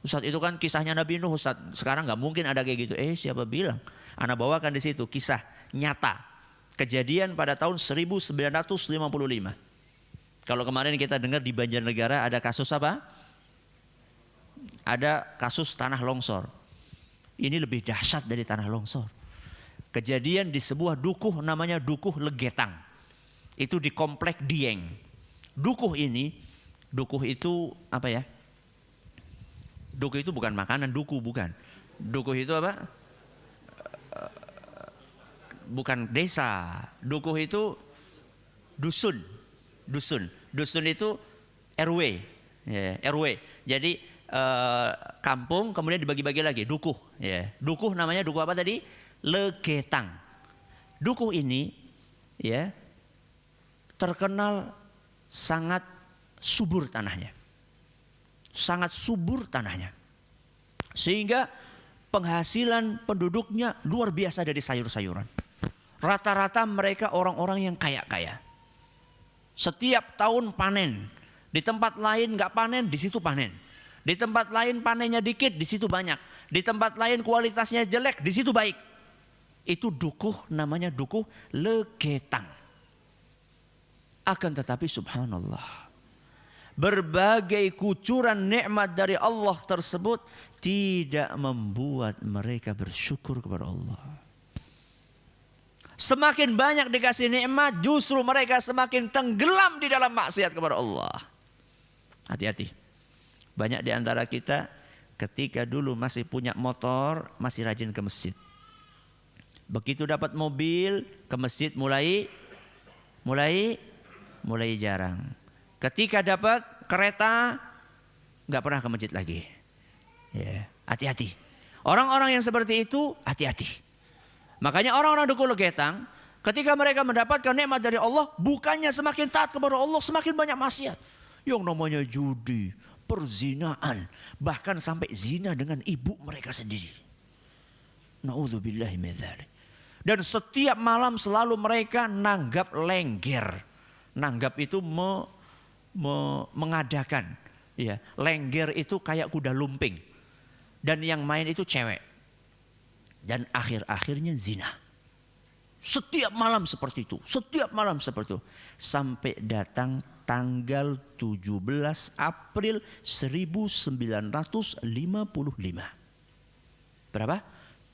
Ustaz itu kan kisahnya Nabi Nuh Ustaz. Sekarang nggak mungkin ada kayak gitu. Siapa bilang? Ana bawakan di situ kisah nyata. Kejadian pada tahun 1955. Kalau kemarin kita dengar di Banjarnegara ada kasus apa? Ada kasus tanah longsor. Ini lebih dahsyat dari tanah longsor. Kejadian di sebuah dukuh namanya Dukuh Legetang. Itu di komplek Dieng. Dukuh itu apa ya? Dukuh itu bukan makanan, bukan. Dukuh itu apa? Bukan desa. Dukuh itu dusun. Dusun itu RW. Ya, RW. Jadi kampung kemudian dibagi-bagi lagi. Dukuh. Ya. Dukuh namanya dukuh apa tadi? Legetang. Dukuh ini ya terkenal sangat subur tanahnya. Sangat subur tanahnya. Sehingga penghasilan penduduknya luar biasa dari sayur-sayuran. Rata-rata mereka orang-orang yang kaya-kaya. Setiap tahun panen. Di tempat lain nggak panen, di situ panen. Di tempat lain panennya dikit, di situ banyak. Di tempat lain kualitasnya jelek, di situ baik. Itu dukuh, namanya Dukuh Legetang. Akan tetapi subhanallah, berbagai kucuran nikmat dari Allah tersebut tidak membuat mereka bersyukur kepada Allah. Semakin banyak dikasih nikmat, justru mereka semakin tenggelam di dalam maksiat kepada Allah. Hati-hati. Banyak di antara kita ketika dulu masih punya motor, masih rajin ke masjid. Begitu dapat mobil, ke masjid mulai jarang. Ketika dapat kereta, nggak pernah ke masjid lagi. Ya, hati-hati. Orang-orang yang seperti itu, hati-hati. Makanya orang-orang Dukuh Legetang, ketika mereka mendapatkan nikmat dari Allah, bukannya semakin taat kepada Allah, semakin banyak maksiat. Yang namanya judi, perzinaan, bahkan sampai zina dengan ibu mereka sendiri. Na'udzubillahi min dzalik. Dan setiap malam selalu mereka nanggap lengger. Nanggap itu mengadakan. Ya, lengger itu kayak kuda lumping. Dan yang main itu cewek. Dan akhir-akhirnya zina. Setiap malam seperti itu. Setiap malam seperti itu. Sampai datang tanggal 17 April 1955. Berapa?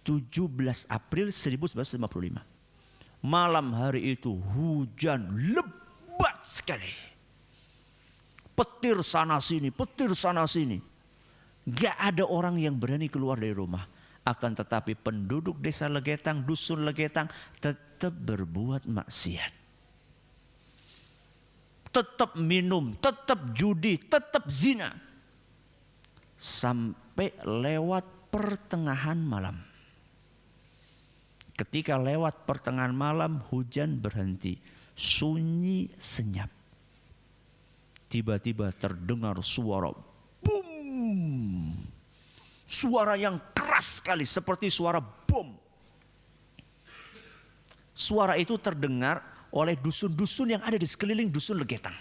17 April 1955. Malam hari itu hujan lebat sekali. Petir sana sini, petir sana sini. Gak ada orang yang berani keluar dari rumah. Akan tetapi penduduk desa Legetang, dusun Legetang tetap berbuat maksiat. Tetap minum, tetap judi, tetap zina. Sampai lewat pertengahan malam. Ketika lewat pertengahan malam, hujan berhenti. Sunyi senyap. Tiba-tiba terdengar suara boom. Suara yang keras sekali seperti suara bom. Suara itu terdengar oleh dusun-dusun yang ada di sekeliling dusun Legetang.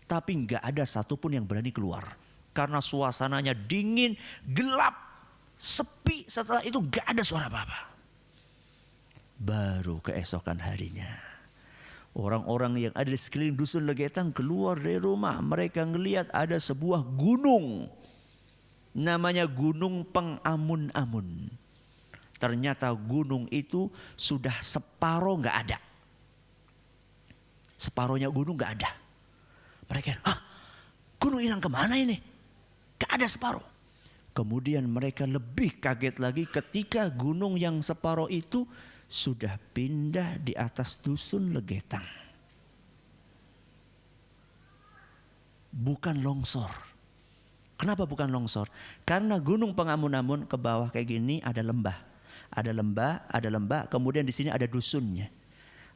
Tapi nggak ada satupun yang berani keluar. Karena suasananya dingin, gelap, sepi. Setelah itu nggak ada suara apa-apa. Baru keesokan harinya, orang-orang yang ada di sekeliling dusun Legetang keluar dari rumah. Mereka ngelihat ada sebuah gunung. Namanya Gunung Pengamun-amun. Ternyata gunung itu sudah separuh nggak ada. Separuhnya gunung nggak ada. Mereka, gunung hilang kemana ini? Gak ada separuh. Kemudian mereka lebih kaget lagi ketika gunung yang separuh itu sudah pindah di atas dusun Legetang. Bukan longsor. Kenapa bukan longsor? Karena Gunung Pengamun-amun ke bawah kayak gini ada lembah. Ada lembah, kemudian di sini ada dusunnya.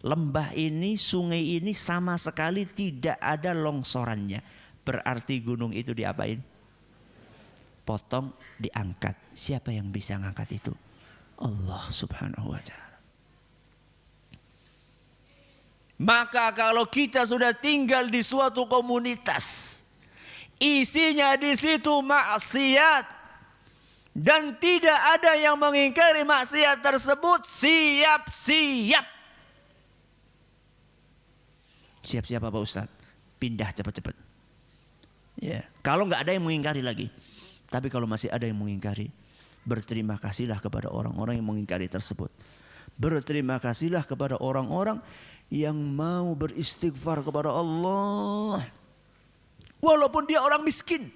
Lembah ini, sungai ini sama sekali tidak ada longsorannya. Berarti gunung itu diapain? Potong, diangkat. Siapa yang bisa ngangkat itu? Allah Subhanahu wa ta'ala. Maka kalau kita sudah tinggal di suatu komunitas, isinya di situ maksiat, Dan tidak ada yang mengingkari maksiat tersebut. Siap-siap. Siap-siap apa Ustaz? Pindah cepat-cepat. Ya. Kalau nggak ada yang mengingkari lagi. Tapi kalau masih ada yang mengingkari, berterima kasihlah kepada orang-orang yang mengingkari tersebut. Berterima kasihlah kepada orang-orang yang mau beristighfar kepada Allah. Walaupun dia orang miskin.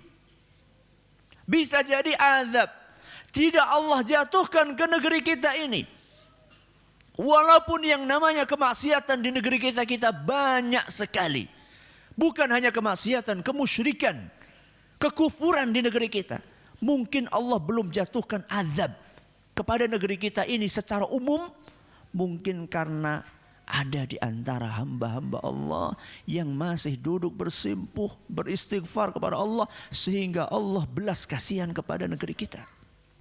Bisa jadi azab tidak Allah jatuhkan ke negeri kita ini. Walaupun yang namanya kemaksiatan di negeri kita banyak sekali. Bukan hanya kemaksiatan, kemusyrikan, kekufuran di negeri kita. Mungkin Allah belum jatuhkan azab kepada negeri kita ini secara umum. Mungkin karena ada di antara hamba-hamba Allah yang masih duduk bersimpuh, beristighfar kepada Allah. Sehingga Allah belas kasihan kepada negeri kita.